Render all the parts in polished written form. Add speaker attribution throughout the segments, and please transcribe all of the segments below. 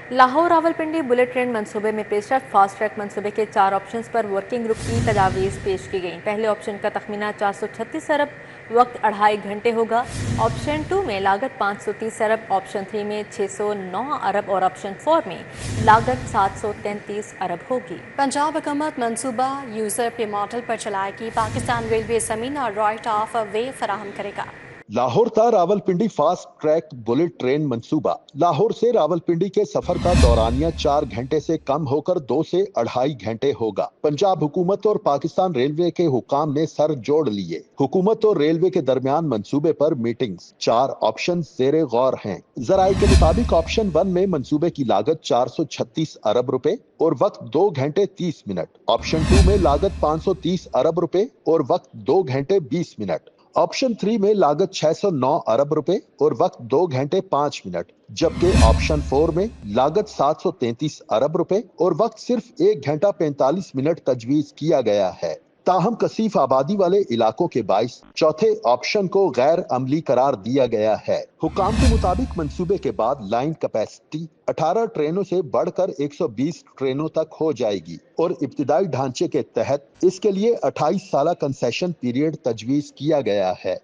Speaker 1: Lahore Rawalpindi bullet train मंसूबे में पेशरफ्त। Fast track मंसूबे के 4 ऑप्शंस पर वर्किंग ग्रुप की तजावीज़ पेश की गई। पहले ऑप्शन का तखमीना 436 अरब, वक्त 2.5 घंटे होगा। ऑप्शन 2 में लागत 530 अरब, ऑप्शन 3 में 609 अरब और ऑप्शन 4 में लागत 733 अरब होगी।
Speaker 2: पंजाब हुकूमत मंसूबा यूजर पे मॉडल पर चलाएगी। पाकिस्तान रेलवे जमीन और राइट ऑफ वे फराहम करेगा।
Speaker 3: लाहौर था Rawalpindi fast track bullet train मंसूबा। लाहौर से रावलपिंडी के सफर का दौरानिया 4 घंटे से कम होकर 2 से 2.5 घंटे होगा। पंजाब हुकूमत और पाकिस्तान रेलवे के हुकाम ने सर जोड़ लिए। हुकूमत और रेलवे के दरमियान मंसूबे पर मीटिंग्स। 4 ऑप्शन जेरे गौर हैं। जराये के मुताबिक ऑप्शन 1 में मंसूबे की लागत 436 अरब रुपए और वक्त 2 घंटे 30 मिनट। ऑप्शन 2 में लागत 530 अरब रुपए और वक्त 2 घंटे 20 मिनट। ऑप्शन 3 में लागत 609 अरब रुपए और वक्त 2 घंटे 5 मिनट, जबकि ऑप्शन 4 में लागत 733 अरब रुपए और वक्त सिर्फ 1 घंटा 45 मिनट तजवीज किया गया है। ताहम कसीफ आबादी वाले इलाकों के बाइस चौथे ऑप्शन को गैर अमली करार दिया गया है। हुकाम के मुताबिक मंसूबे के बाद लाइन कैपेसिटी 18 ट्रेनों से बढ़कर 120 ट्रेनों तक हो जाएगी और इब्तिदाई ढांचे के तहत इसके लिए 28 साल कंसेशन पीरियड तजवीज किया गया है।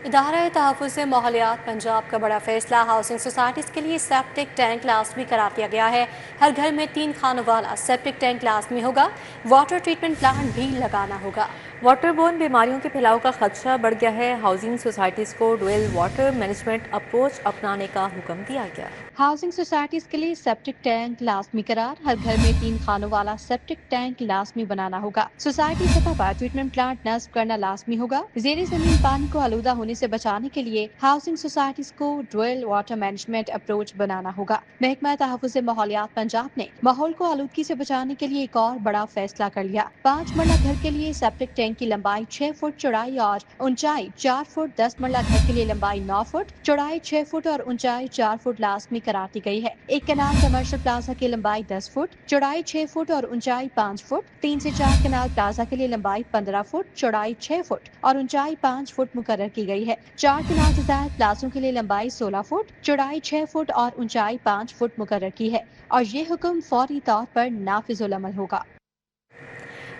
Speaker 2: इदारा तहफ़्फ़ुज़ माहौलियात पंजाब का बड़ा फैसला। हाउसिंग सोसाइटीज़ के लिए सेप्टिक टैंक लाजमी करार दिया गया है। हर घर में 3 खानों वाला सेप्टिक टैंक लाजमी होगा। वाटर ट्रीटमेंट प्लांट भी लगाना होगा।
Speaker 1: वाटर बोर्न बीमारियों के फैलाव का खदशा बढ़ गया है। हाउसिंग सोसाइटीज़ को डुअल वाटर मैनेजमेंट अप्रोच अपनाने का हुक्म दिया गया।
Speaker 2: हाउसिंग सोसाइटीज़ के लिए सेप्टिक टैंक लाजमी करार। हर घर में 3 खानों वाला सेप्टिक टैंक लाजमी बनाना होगा। सोसाइटी सतह पर ट्रीटमेंट प्लांट नस्ब करना लाजमी होगा। ज़ेरे जमीन पानी को आलूदा होने से बचाने के लिए हाउसिंग सोसाइटीज़ को डुअल वाटर मैनेजमेंट अप्रोच बनाना होगा। महकमा तहफ़्फ़ुज़ माहौलियात पंजाब ने माहौल को आलूदगी से बचाने के लिए एक और बड़ा फैसला कर लिया। 5 मरला घर के लिए सेप्टिक टैंक की लंबाई 6 फुट, चौड़ाई और ऊंचाई 4 फुट। 10 मरला घर के लिए लंबाई 9 फुट, चौड़ाई 6 फुट और ऊंचाई 4 फुट लाजमी करार दी गई है। एक कनाल कमर्शियल प्लाजा की लंबाई 10 फुट, चौड़ाई 6 फुट और ऊंचाई 5 फुट। 3 से 4 कनाल प्लाजा के लिए लंबाई 15 फुट, चौड़ाई 6 फुट और ऊंचाई 5 फुट मुकर्रर की गई है। 4 कनाल से ज्यादा प्लाजों के लिए लंबाई 16 फुट, चौड़ाई 6 फुट और ऊंचाई 5 फुट मुकर्रर की है और ये हुक्म फौरी तौर पर नाफिजुल अमल होगा।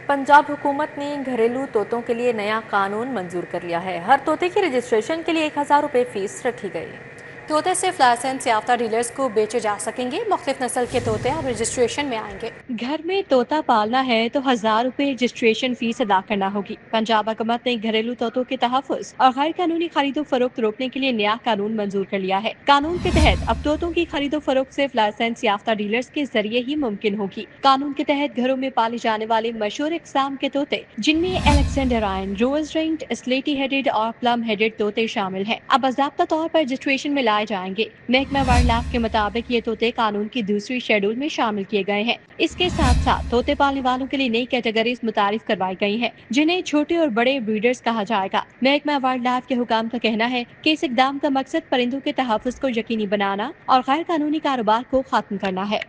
Speaker 1: पंजाब हुकूमत ने घरेलू तोतों के लिए नया कानून मंजूर कर लिया है। हर तोते की रजिस्ट्रेशन के लिए 1000 रुपये फीस रखी गई।
Speaker 2: तोते सिर्फ लाइसेंस याफ्ता डीलर्स को बेचे जा सकेंगे। मुख्तलिफ नस्ल के तोते अब रजिस्ट्रेशन में आएंगे। घर में तोता पालना है तो 1000 रुपए रजिस्ट्रेशन फीस अदा करना होगी। पंजाब हुकूमत ने घरेलू तोतों के तहफ़्फ़ुज़ और गैर कानूनी खरीदो फरोख्त रोकने के लिए नया कानून मंजूर कर लिया है। कानून के तहत अब तोतों की खरीदो फरोख्त सिर्फ लाइसेंस याफ्ता डीलर्स के जरिए ही मुमकिन होगी। कानून के तहत घरों में पाले जाने वाले मशहूर इकसाम के तोते जिनमें अलेक्जेंडराइन, रोज रिंग्ड, स्लेटी हेडेड और प्लम हेडेड तोते शामिल हैं, अब बाज़ाब्ता तौर पर रजिस्ट्रेशन में लाए जाएंगे। महकमा वाइल्ड लाइफ के मुताबिक ये तोते कानून की दूसरी शेड्यूल में शामिल किए गए हैं। इसके साथ साथ तोते पालने वालों के लिए नई कैटेगरीज मुतारिफ करवाई गई हैं, जिन्हें छोटे और बड़े ब्रीडर्स कहा जाएगा। महकमा वाइल्ड लाइफ के हुकाम का कहना है कि इस इकदाम का मकसद परिंदों के तहफ़्फ़ुज़ को यकीनी बनाना और गैर कानूनी कारोबार को खत्म करना है।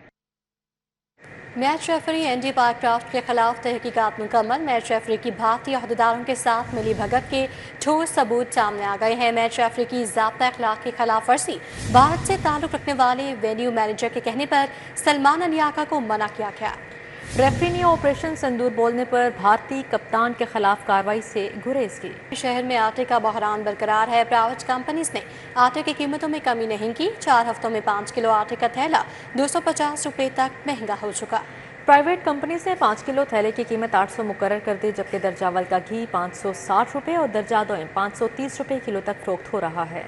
Speaker 2: मैच रेफरी एंडी पायक्राफ्ट के खिलाफ तहकीकात मुकम्मल। मैच रेफरी की भारतीय अहदेदारों के साथ मिली भगत के ठोस सबूत सामने आ गए हैं। मैच रेफरी की ज़ाब्ता अखलाक की खिलाफ वर्जी भारत से ताल्लुक रखने वाले वेन्यू मैनेजर के कहने पर सलमान अलियाका को मना किया गया।
Speaker 1: रेफरी ने ऑपरेशन संदूर बोलने पर भारतीय कप्तान के खिलाफ कार्रवाई से गुरेज की।
Speaker 2: शहर में आटे का बहरान बरकरार है। प्राइवेट कंपनीज ने आटे की कीमतों में कमी नहीं की। 4 हफ्तों में 5 किलो आटे का थैला 250 रुपए तक महंगा हो चुका।
Speaker 1: प्राइवेट कंपनी से 5 किलो थैले की कीमत 800 मुकर्रर कर दी, जबकि दर्जा अव्वल का घी 560 रुपए और दर्जा दोम 530 रुपए किलो तक फरोख्त हो रहा है।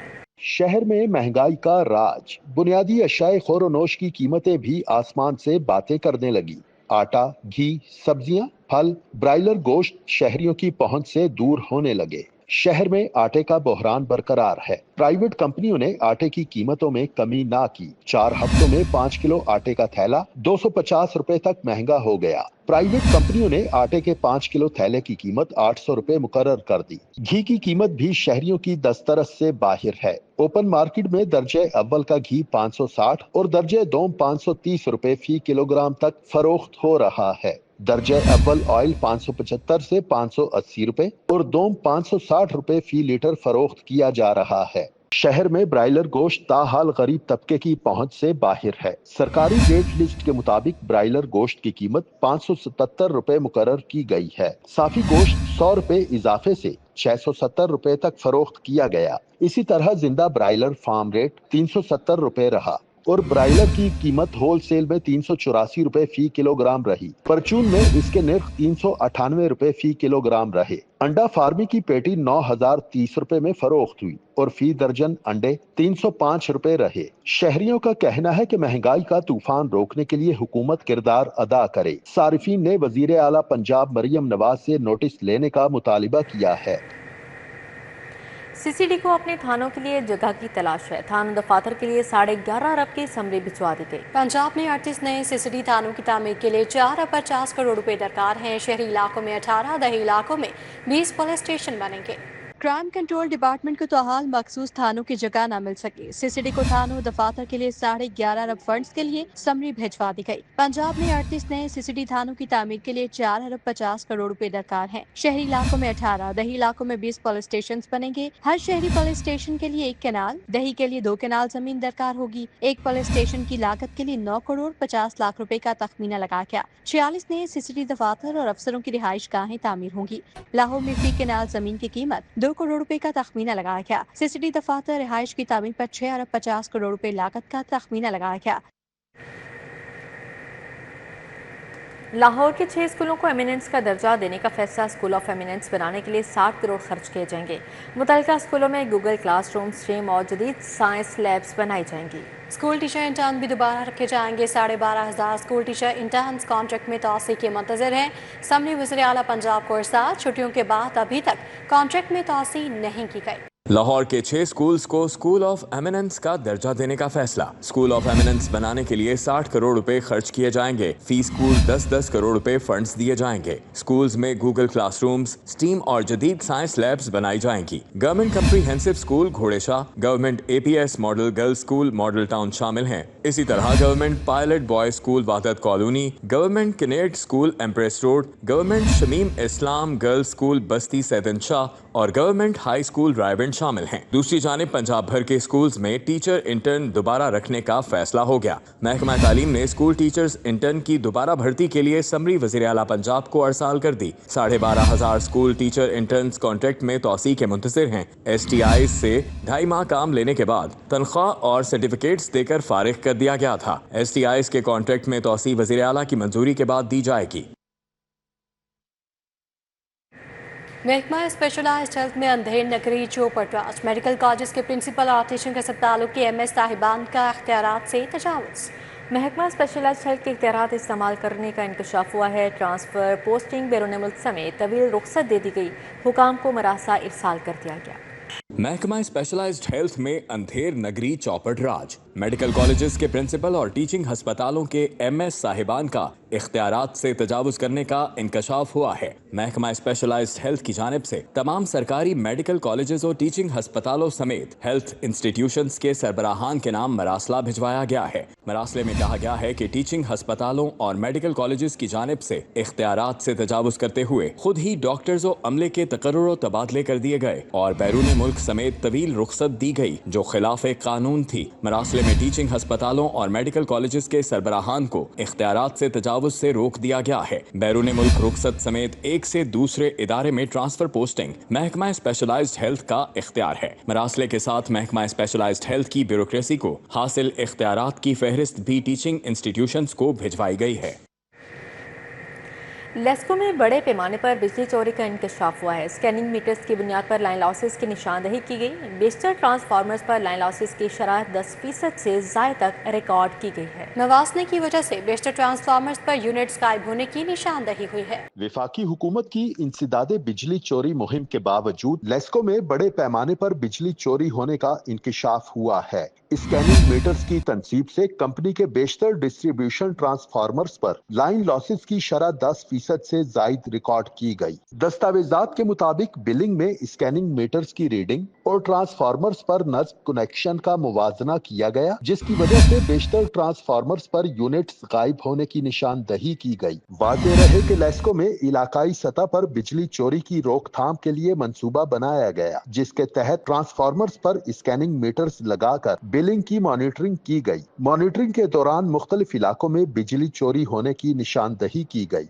Speaker 3: शहर में महंगाई का राज। बुनियादी अशाए खोरोनोश की कीमतें भी आसमान से बातें करने लगी। आटा, घी, सब्जियां, फल, ब्रायलर गोश्त शहरियों की पहुंच से दूर होने लगे। शहर में आटे का बहरान बरकरार है। प्राइवेट कंपनियों ने आटे की कीमतों में कमी ना की। 4 हफ्तों में 5 किलो आटे का थैला 250 रुपए तक महंगा हो गया। प्राइवेट कंपनियों ने आटे के 5 किलो थैले की कीमत 800 रुपए मुकर्रर कर दी। घी की कीमत भी शहरियों की दस्तरस से बाहर है। ओपन मार्केट में दर्जे अव्वल का घी 560 और दर्जे दोम 530 रुपए फी किलोग्राम तक फरोख्त हो रहा है। दर्जे अव्वल ऑयल 575 से 580 रुपए और दोम 560 रुपए फी लीटर फरोख्त किया जा रहा है। शहर में ब्रायलर गोश्त ताहाल गरीब तबके की पहुंच से बाहर है। सरकारी रेट लिस्ट के मुताबिक ब्रायलर गोश्त की कीमत 577 रुपए मुकर्रर की गई है। साफी गोश्त 100 रुपए इजाफे से 670 रुपए तक फरोख्त किया गया। इसी तरह जिंदा ब्रायलर फार्म रेट 370 रुपए रहा और ब्रायलर की कीमत होलसेल में 384 रुपए फी किलोग्राम रही। परचून में इसके निर्ख 398 रुपए फी किलोग्राम रहे। अंडा फार्मी की पेटी 9,030 रुपए में फरोख्त हुई और फी दर्जन अंडे 305 रुपए रहे। शहरियों का कहना है कि महंगाई का तूफान रोकने के लिए हुकूमत किरदार अदा करे। सारिफीन ने वजीर आला पंजाब मरियम नवाज से नोटिस लेने का मुतालिबा किया है।
Speaker 1: सीसीडी को अपने थानों के लिए जगह की तलाश है। थानों दफातर के लिए 11.5 अरब की समरी भिजवा दी गई।
Speaker 2: पंजाब में 38 नए सीसीडी थानों की तामीर के लिए 4.50 करोड़ रुपए दरकार हैं। शहरी इलाकों में 18, दही इलाकों में 20 पुलिस स्टेशन बनेंगे। क्राइम कंट्रोल डिपार्टमेंट को तो हाल मखसूस थानों की जगह न मिल सकी। सीसीडी को थानों दफातर के लिए 11.5 अरब फंड्स के लिए समरी भिजवा दी गई। पंजाब में 38 नए सीसीडी थानों की तामीर के लिए 4.50 अरब रुपए दरकार हैं। शहरी इलाकों में 18, दही इलाकों में 20 पुलिस स्टेशन बनेंगे। हर शहरी पुलिस स्टेशन के लिए 1 कैनाल, दही के लिए 2 कैनाल जमीन दरकार होगी। एक पुलिस स्टेशन की लागत के लिए 9 करोड़ 50 लाख रुपए का तखमीना लगाया गया। 46 नए सीसीडी दफातर और अफसरों की रिहाइश गाहें तामीर होंगी। लाहौर में फी कैनाल जमीन की कीमत 2 करोड़ रुपए का तखमीना लगाया गया। सीसीडी दफातर रिहाइश की तामीर पर 6.50 अरब रुपए लागत का तखमीना लगाया गया।
Speaker 1: लाहौर के 6 स्कूलों को एमिनेंस का दर्जा देने का फैसला। स्कूल ऑफ एमिनेंस बनाने के लिए 60 करोड़ खर्च किए जाएंगे। मुतल्लिका स्कूलों में गूगल क्लासरूम, स्ट्रीम और जदीद साइंस लैब्स बनाई जाएंगी।
Speaker 2: स्कूल टीचर इंटर्न भी दोबारा रखे जाएंगे। 12,500 स्कूल टीचर इंटर्न कॉन्ट्रैक्ट में तोसी के मुंतज़िर हैं। समरी वज़ीर आला पंजाब को इरशाद, छुट्टियों के बाद अभी तक कॉन्ट्रैक्ट में तोसी नहीं की गई।
Speaker 4: लाहौर के 6 स्कूल्स को स्कूल ऑफ एमिनेंस का दर्जा देने का फैसला। स्कूल ऑफ एमिनेंस बनाने के लिए 60 करोड़ रुपए खर्च किए जाएंगे। फी स्कूल 10-10 करोड़ रुपए फंड्स दिए जाएंगे। स्कूल्स में गूगल क्लासरूम्स, स्टीम और जदीद साइंस लैब्स बनाई जाएंगी। गवर्नमेंट कम्प्रीहेंसिव स्कूल घोड़ेशाह, government APS model girls school model town शामिल हैं। इसी तरह government pilot boys school Wahdat colony, government किनेट school Empress road, government Shamim Islam girls school Basti Saidan Shah और गवर्नमेंट हाई स्कूल रायबंड शामिल हैं। दूसरी जानिब पंजाब भर के स्कूल्स में टीचर इंटर्न दोबारा रखने का फैसला हो गया। महकमा तालीम ने स्कूल टीचर्स इंटर्न की दोबारा भर्ती के लिए समरी वज़ीर आला पंजाब को अरसाल कर दी। 12,500 स्कूल टीचर इंटर्न्स कॉन्ट्रैक्ट में तोसी के मुंतज़िर हैं। STI से 2.5 माह काम लेने के बाद तनख्वाह और सर्टिफिकेट्स देकर फारिग कर दिया गया था। STIs के कॉन्ट्रैक्ट में तोसी वज़ीर आला की मंजूरी के बाद दी जाएगी।
Speaker 2: महकमा स्पेशलाइज्ड हेल्थ में अंधेर नगरी चौपट राज। मेडिकल कॉलेज के प्रिंसिपल और टीचिंग अस्पतालों के MS साहिबान का इख्तियारात से तजावुज़।
Speaker 1: महकमा स्पेशलाइज्ड हेल्थ के इख्तियारात इस्तेमाल करने का इंकशाफ हुआ है। ट्रांसफ़र, पोस्टिंग, बैरून मुल्क समेत तवील रुख्सत दे दी गई। हुकाम को मरासा इरसाल कर दिया गया।
Speaker 4: महकमा स्पेशलाइज्ड हेल्थ में अंधेर नगरी चौपट राज। मेडिकल कॉलेजेस के प्रिंसिपल और टीचिंग अस्पतालों के MS साहिबान का इख्तियारात से तजावुज़ करने का इंकशाफ हुआ है। महकमा स्पेशलाइज्ड हेल्थ की जानिब से तमाम सरकारी मेडिकल कॉलेजेस और टीचिंग अस्पतालों समेत हेल्थ इंस्टीट्यूशंस के सरबराहान के नाम मरासला भिजवाया गया है। मरासले में कहा गया है कि टीचिंग अस्पतालों और मेडिकल कॉलेजेस की जानिब से इख्तियारात से तजावुज़ करते हुए खुद ही डॉक्टर्स और अमले के तकर्रुर और तबादले कर दिए गए और बैरून मुल्क समेत तवील रुख्सत दी गई जो खिलाफ कानून थी। मरासले में टीचिंग अस्पतालों और मेडिकल कॉलेजेस के सरबराहान को इख्तियारात से तजावुज़ से रोक दिया गया है। बैरून मुल्क रुख्सत समेत एक से दूसरे इदारे में ट्रांसफर पोस्टिंग महकमा स्पेशलाइज्ड हेल्थ का इख्तियार है। मरासले के साथ महकमा स्पेशलाइज्ड हेल्थ की ब्यूरोक्रेसी को हासिल इख्तियारात की फहरिस्त भी टीचिंग इंस्टीट्यूशंस को भिजवाई गई है।
Speaker 1: लेस्को में बड़े पैमाने पर बिजली चोरी का इंकशाफ हुआ है। स्कैनिंग मीटर्स की बुनियाद पर लाइन लॉसेस की निशानदही की गई। बेशतर ट्रांसफार्मर्स पर लाइन लॉसेस की शरह 10% से ज़ायद तक रिकॉर्ड की गई है।
Speaker 2: नवासने की वजह से बेशतर ट्रांसफार्मर्स पर यूनिट्स गायब होने की निशानदही हुई है।
Speaker 3: वफाकी हुकूमत की इंसदादे बिजली चोरी मुहिम के बावजूद लेस्को में बड़े पैमाने पर बिजली चोरी होने का इंकशाफ हुआ है। स्कैनिंग मीटर्स की तनसीब से कंपनी के बेशतर डिस्ट्रीब्यूशन ट्रांसफार्मर्स पर लाइन लॉसेस की शरह 10% 50% से जायद रिकॉर्ड की गई। दस्तावेजात के मुताबिक बिलिंग में स्कैनिंग मीटर्स की रीडिंग और ट्रांसफार्मर्स पर नस्ब कनेक्शन का मुवाजना किया गया, जिसकी वजह से बेशतर ट्रांसफार्मर्स पर यूनिट्स गायब होने की निशानदही की गई। वाज़ेह रहे कि लेस्को में इलाकाई सतह पर बिजली चोरी की रोकथाम के लिए मंसूबा बनाया गया, जिसके तहत ट्रांसफार्मर्स पर स्कैनिंग मीटर्स लगाकर बिलिंग की मॉनिटरिंग की गई। मॉनिटरिंग के दौरान मुख्तलिफ इलाकों में बिजली चोरी होने की निशानदही की गई।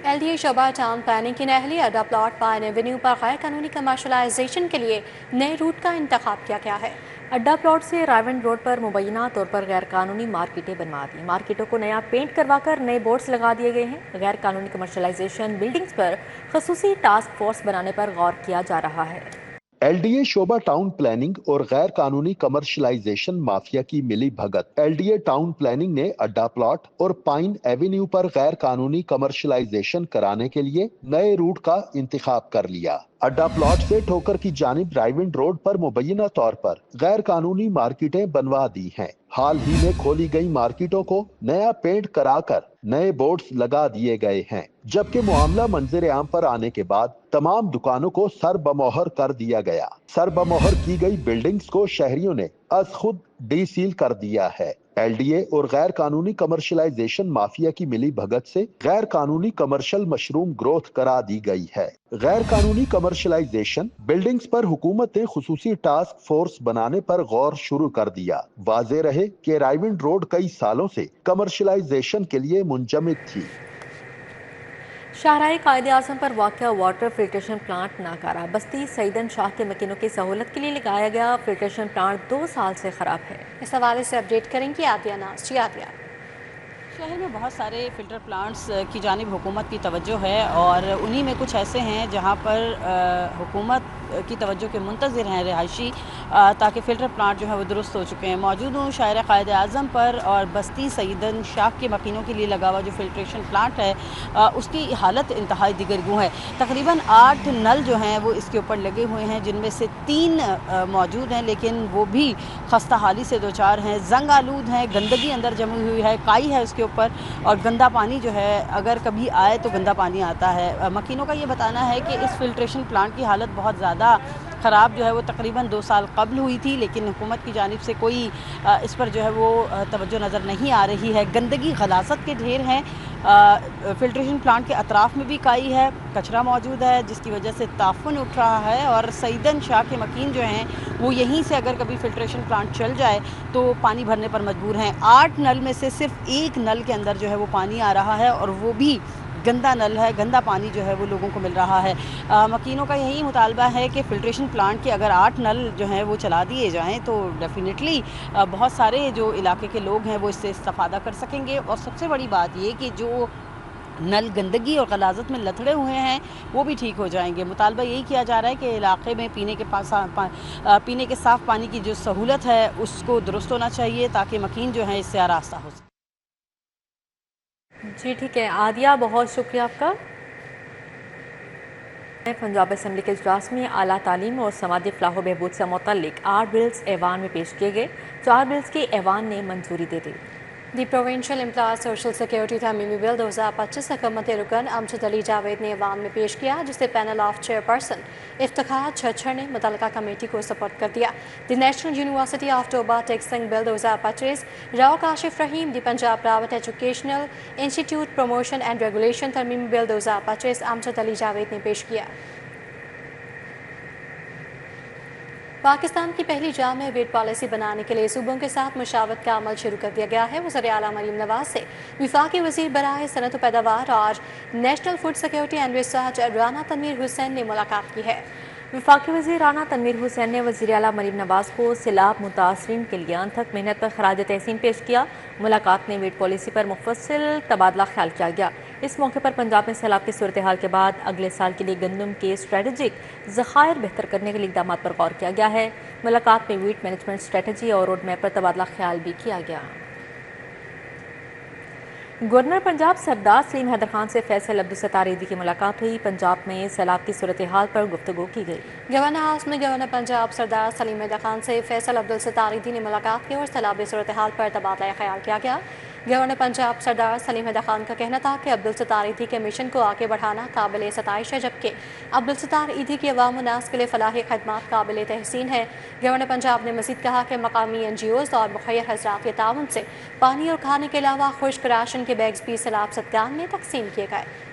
Speaker 2: LDA शोबा टाउन प्लानिंग की नहली अड्डा प्लॉट पाइन एवेन्यू पर गैर कानूनी कमर्शलाइजेशन के लिए नए रूट का इंतखाब किया गया है।
Speaker 1: अड्डा प्लॉट से रायवन रोड पर मुबैना तौर पर गैर कानूनी मार्केटें बनवा दी। मार्केटों को नया पेंट करवाकर नए बोर्ड्स लगा दिए गए हैं। गैर कानूनी कमर्शलाइजेशन बिल्डिंग्स पर खसूसी टास्क फोर्स बनाने पर गौर किया जा रहा है।
Speaker 3: LDA शोबा टाउन प्लानिंग और गैर कानूनी कमर्शलाइजेशन माफिया की मिली भगत। LDA टाउन प्लानिंग ने अड्डा प्लॉट और पाइन एवेन्यू पर गैर कानूनी कमर्शलाइजेशन कराने के लिए नए रूट का इंतखाब कर लिया। अड्डा प्लॉट से ठोकर की जानिब रायविंड रोड पर मुबैना तौर पर गैर कानूनी मार्केटें बनवा दी हैं। हाल ही में खोली गई मार्केटों को नया पेंट कराकर नए बोर्ड्स लगा दिए गए हैं, जबकि मामला मंजर आम पर आने के बाद तमाम दुकानों को सर बमोहर कर दिया गया। सर बमोहर की गई बिल्डिंग्स को शहरियों ने अज खुद डीसील कर दिया है। LDA और गैर कानूनी कमर्शलाइजेशन माफिया की मिली भगत से गैर कानूनी कमर्शियल मशरूम ग्रोथ करा दी गई है। गैर कानूनी कमर्शलाइजेशन बिल्डिंग्स पर हुकूमत ने खुसूसी टास्क फोर्स बनाने पर गौर शुरू कर दिया। वाज़ेह रहे कि रायविंड रोड कई सालों से कमर्शलाइजेशन के लिए मुंजमद थी।
Speaker 1: शाहराह कायदे आज़म पर वाक़या वाटर फिल्ट्रेशन प्लांट नाकारा। बस्ती सईदन शाह के मकीनों की सहूलत के लिए लगाया गया फिल्ट्रेशन प्लांट 2 साल से खराब है।
Speaker 2: इस हवाले से अपडेट करेंगी आदिया नाज। जी आदिया।
Speaker 5: शहर में बहुत सारे फ़िल्टर प्लांट्स की जानिब हुकूमत की तवज्जो है और उन्हीं में कुछ ऐसे हैं जहां पर हुकूमत की तवज्जो के मुंतज़िर हैं रिहायशी, ताकि फ़िल्टर प्लांट जो है वो दुरुस्त हो चुके हैं। मौजूद हूँ शाहराह कायदे आज़म पर और बस्ती सईदन शाह के मकीनों के लिए लगा हुआ जो फिल्ट्रेशन प्लांट है उसकी हालत इंतहाई दिगरगू है। तकरीबन 8 नल जो हैं वो इसके ऊपर लगे हुए हैं, जिनमें से 3 मौजूद हैं, लेकिन वो भी खस्ता हाली से दो चार हैं, जंग आलूद हैं, गंदगी अंदर जमी हुई है, काई है उसके ऊपर और गंदा पानी जो है अगर कभी आए तो गंदा पानी आता है। मकीनों का ये बताना है कि इस फिल्ट्रेशन प्लांट की हालत बहुत ज़्यादा ख़राब जो है वो तकरीबन 2 साल कबल हुई थी, लेकिन हुकूमत की जानिब से कोई इस पर जो है वो तवज्जो नज़र नहीं आ रही है। गंदगी गलासत के ढेर हैं, फिल्ट्रेशन प्लांट के अतराफ़ में भी काई है, कचरा मौजूद है, जिसकी वजह से ताफुन उठ रहा है और सईदन शाह के मकीन जो हैं वो यहीं से अगर कभी फिल्ट्रेशन प्लांट चल जाए तो पानी भरने पर मजबूर हैं। 8 नल में से सिर्फ 1 नल के अंदर जो है वो पानी आ रहा है और वो भी गंदा नल है, गंदा पानी जो है वो लोगों को मिल रहा है। मकीनों का यही मुतालबा है कि फ़िल्ट्रेशन प्लांट के अगर 8 नल जो हैं वो चला दिए जाएं तो डेफिनेटली बहुत सारे जो इलाके के लोग हैं वो इससे इस्तेफ़ादा कर सकेंगे। और सबसे बड़ी बात ये कि जो नल गंदगी और गलाजत में लथड़े हुए हैं वो भी ठीक हो जाएंगे। मुतालबा यही किया जा रहा है कि इलाके में पीने के साफ़ पानी की जो सहूलत है उसको दुरुस्त होना चाहिए ताकि मकीन जो है इससे आरास्ता हो सके।
Speaker 1: जी ठीक है आदिया, बहुत शुक्रिया आपका। पंजाब असम्बली के इजलास में आला तालीम और समाजी फलाह बहबूद से मुतल्लिक 8 बिल्स ऐवान में पेश किए गए। 4 बिल्स की ऐवान ने मंजूरी दे दी।
Speaker 2: The provincial employees social security तरमीमी बिल 2025 हुकूमती रुकन अमजद अली जावेद ने ऐवान में पेश किया, जिसे panel of chairperson Iftikhar Chhachhar ने मुतल्लिका कमेटी को सपोर्ट कर दिया। The national university of Toba Tek Singh bill 2025, Rao Kashif Rahim the Punjab private educational institute promotion and regulation तरमीमी बिल 2025 अमजद अली जावेद ने पेश किया। पाकिस्तान की पहली जामे वेट पॉलिसी बनाने के लिए सूबों के साथ मुशावरत का अमल शुरू कर दिया गया है। वज़ीर आला मरीम नवाज से वफाकी वज़ीर बराए सनत व पैदावार और national food security and research Rana Tanveer Hussain ने मुलाकात की है।
Speaker 1: वफाकी वज़ीर राना तनवीर हुसैन ने वज़ीर आला मरीम नवाज को सैलाब मुतासरीन के लिए अनथक मेहनत पर खराज तहसीन पेश किया। मुलाकात में वेट पॉलिसी पर मुफस्सिल तबादला ख्याल किया गया। इस मौके पर पंजाब में सैलाब की सूरत हाल के बाद अगले साल के लिए गंदम के स्ट्रेटजिक ज़खायर बेहतर करने के लिए इक़दाम पर गौर किया गया है। मुलाकात में वीट मैनेजमेंट स्ट्रेटजी और रोड मैप पर तबादला ख्याल भी किया गया। गवर्नर पंजाब सरदार सलीम हैदर खान से फैसल अब्दुल सत्तार ईदी की मुलाकात हुई। पंजाब में सैलाब की सूरत हाल पर गुफ्तगू की गई।
Speaker 2: गवर्नर हाउस में गवर्नर पंजाब सरदार सलीम हैदर खान से फैसल अब्दुल सत्तार ईदी ने मुलाकात की और सैलाबी सूरत हाल पर तबादला ख्याल किया गया। गवर्नर पंजाब सरदार सलीम हैदर खान का कहना था कि अब्दुल सत्तार ईदी के मिशन को आगे बढ़ाना काबिल सताइश है, जबकि अब्दुल सत्तार ईदी की अवाम उन्नास के लिए फलाही खदमात काबिल तहसीन है। गवर्नर पंजाब ने मज़ीद कहा कि मकामी NGOs और मुखैर हजरात के ताउन से पानी और खाने के अलावा खुश्क राशन के बैग्स भी सैलाब सदगान में तकसीम किए गए।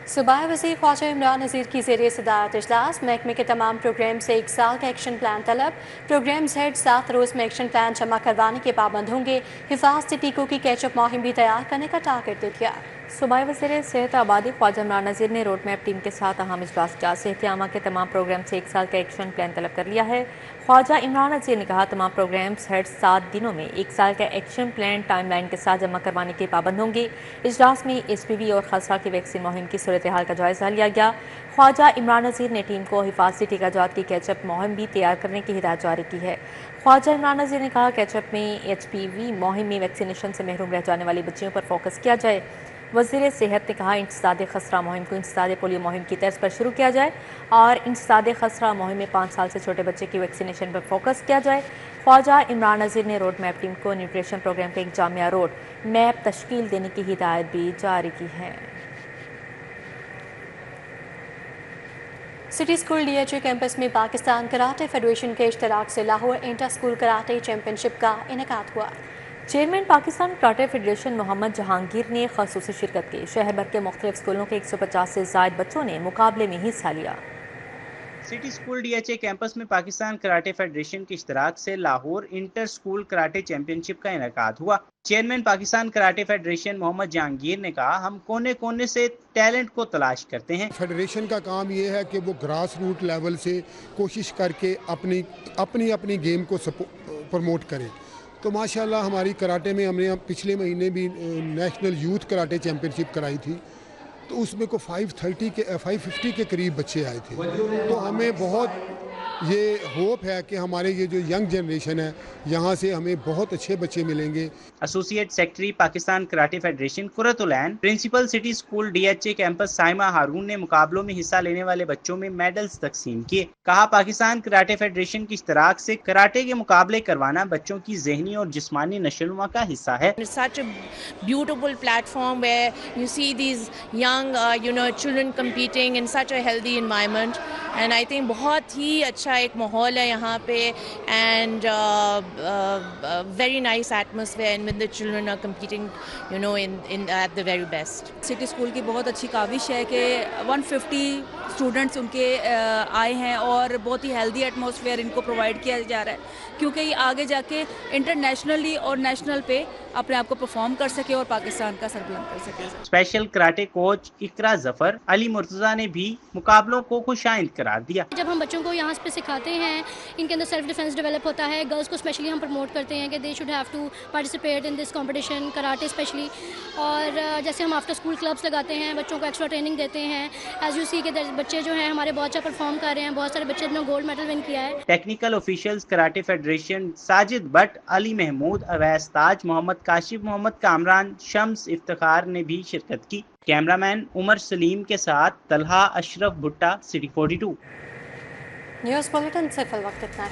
Speaker 2: सूबाई वज़ीर ख्वाजा इमरान नज़ीर की ज़ेरे सदारत इजलास महकमे के तमाम प्रोग्राम से 1 साल का एक्शन प्लान तलब। प्रोग्राम्स हेड 7 रोज़ में एक्शन प्लान जमा करवाने के पाबंद होंगे। हिफाजती टीकों की कैचअप मुहिम भी तैयार करने का टारगेट दे दिया।
Speaker 1: सूबाई वज़ीर सेहत आबादी ख्वाजा इमरान नज़ीर ने रोड मैप टीम के साथ अहम इजलास किया। सेहत आमा के तमाम प्रोग्राम से 1 साल का एक्शन प्लान तलब कर लिया है। ख्वाजा इमरान नज़ीर ने कहा तमाम प्रोग्राम्स हेड 7 दिनों में 1 साल का एक्शन प्लान टाइमलाइन के साथ जमा करवाने के पाबंद होंगे। इजलास में HPV और खसरा की वैक्सीन मुहिम की सूरत हाल का जायज़ा लिया गया। ख्वाजा इमरान नज़ीर ने टीम को हिफाजती टीकाजात की कैचअप मुहिम भी तैयार करने की हिदायत जारी की है। ख्वाजा इमरान नज़ीर ने कहा कैचअप में HPV मुहिम में वैक्सीनेशन से महरूम रह जाने वाली बच्चियों पर फोकस किया जाए। वज़ीर सेहत ने कहा इंसदाद खसरा मुहिम को इंसदाद पोलियो मुहिम की तर्ज पर शुरू किया जाए और इंसदाद खसरा मुहिम में 5 साल से छोटे बच्चे की वैक्सीनेशन पर फोकस किया जाए। ख्वाजा इमरान नज़ीर ने रोड मैप टीम को न्यूट्रिशन प्रोग्राम का एक जामिया रोड मैप तश्कील देने की हिदायत भी जारी की है।
Speaker 2: सिटी स्कूल DHA कैंपस में पाकिस्तान कराटे फेडरेशन के इश्तराक से Lahore inter school karate championship का इनेकाद हुआ।
Speaker 1: Chairman Pakistan karate federation Mohammad Jahangir ने ख़ुसूसी शिरकत की। शहर भर के मुख्तलिफ स्कूलों के 150 से ज़ायद बच्चों ने मुकाबले में हिस्सा लिया।
Speaker 6: सिटी स्कूल DHA कैंपस में पाकिस्तान कराटे फेडरेशन के इश्तराक से Lahore inter school karate championship का इनेकाद हुआ। Chairman Pakistan karate federation Mohammad Jahangir ने कहा हम कोने कोने से टैलेंट को तलाश करते हैं।
Speaker 7: फेडरेशन का काम ये है कि वो ग्रास रूट लेवल से कोशिश करके अपनी गेम को प्रमोट करे। तो माशाल्लाह हमारी कराटे में हमने पिछले महीने भी नेशनल यूथ कराटे चैंपियनशिप कराई थी, तो उसमें को 550 के करीब बच्चे आए थे। तो हमें बहुत ये होप है कि हमारे ये जो यंग जनरेशन है यहाँ से हमें बहुत अच्छे बच्चे मिलेंगे।
Speaker 6: Associate secretary Pakistan karate federation Qurratul Ain principal city school DHA campus Saima Haroon ने मुकाबलों में हिस्सा लेने वाले बच्चों में मेडल्स तकसीम किए। कहा पाकिस्तान कराटे फेडरेशन की इश्तराक से कराटे के मुकाबले करवाना बच्चों की ज़हनी और जिस्मानी नशोनुमा का हिस्सा है।
Speaker 8: Such a beautiful platform where you see these young children competing in such a healthy environment, and I think बहुत ही अच्छा एक माहौल है यहाँ पे, and very nice atmosphere, and when the children are competing in at the very best.
Speaker 5: City school की बहुत अच्छी काविश है कि 150 स्टूडेंट्स उनके आए हैं और बहुत ही हेल्दी एटमॉस्फेयर इनको प्रोवाइड किया जा रहा है, क्योंकि ये आगे जाके इंटरनेशनली और नेशनल पे अपने आप को परफॉर्म कर सके और पाकिस्तान का सर बुलंद कर सके।
Speaker 6: स्पेशल कराटे कोच इकरा जफर अली मुर्तजा ने भी मुकाबलों को खुशाइंद करार दिया।
Speaker 9: जब हम बच्चों को यहाँ पे सिखाते हैं, इनके अंदर सेल्फ डिफेंस डेवलप होता है। गर्ल्स को स्पेशली हम प्रमोट करते हैं कि they should have to participate in this competition karate specially. और जैसे हम आफ्टर स्कूल क्लब्स लगाते हैं, बच्चों को एक्स्ट्रा ट्रेनिंग देते हैं। एज यू सी के बच्चे जो हैं हमारे बहुत अच्छा परफॉर्म कर रहे हैं, बहुत सारे बच्चे ने गोल्ड मेडल विन किया है।
Speaker 6: Technical officials karate federation Sajid Bhatt, Ali Mahmood, Awais Taj, Mohammad Kashif, Mohammad Kamran, Shams Iftikhar ने भी शिरकत की। कैमरामैन उमर सलीम के साथ तलहा अशरफ भुट्टा, सिटी 42।
Speaker 2: न्यूज़ बुलेटिन से फिल वक्त इतना है।